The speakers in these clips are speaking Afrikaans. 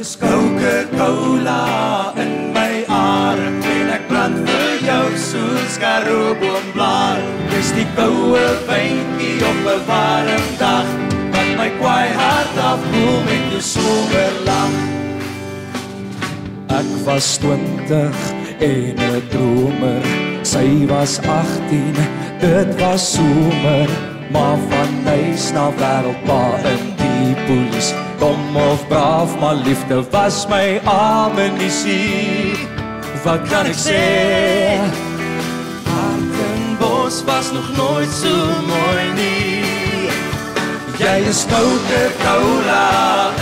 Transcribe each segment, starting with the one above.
is Coca-Cola in my are en ek brand vir jou soos karooboomblare. Dis die koue wynkie op 'n warm dag wat my kwaai hart afkoel met jou somerlag. Ek was 20 en 'n dromer, sy was 18, dit was somer, maar van huis na wêreldpa in die polies. Kom of braaf, maar liefde was my ammunisie. Wat kan ek sê? Hartenbos was nog nooit so mooi nie. Jy is Coca-Cola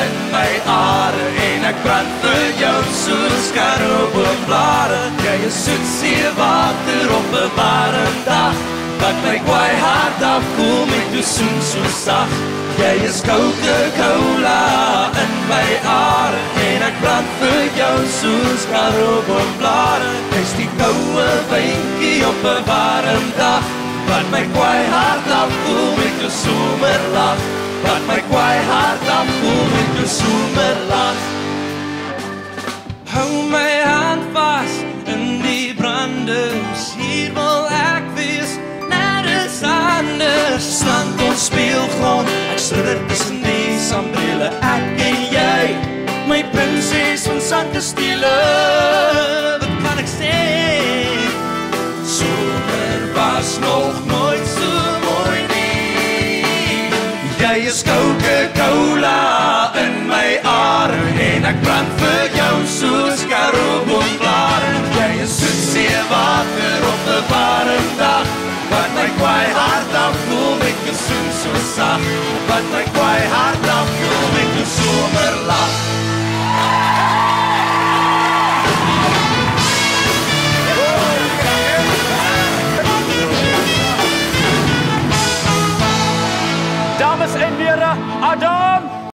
in my are en ek brand vir jou soos karooboomblare. Jy is soet seewater op 'n warm dag wat my kwaai hart afkoel met jou soen so sag. Jy is Coca-Cola in my are en ek brand vir jou soos karooboomblare. Dis die koue wynkie op 'n warm dag wat my kwaai hart afkoel met jou somerlag. Wat my kwaai hart afkoel met jou somerlag. Hou my hand vas in die branders, hier wil ek wees, nergens anders. Strand ons speelgrond, ek sidder tussen die sambrele, ek en jy, my prinses van Sandkastele. Wat kan ek sê? Somer was nog nooit so mooi nie. Jy is Coca-Cola in my are en ek brand vir jou soos karooboomblare. Jy is soet seewater op 'n warm dag wat my kwaai hart afkoel met jou soen so sag. Wat my kwaai hart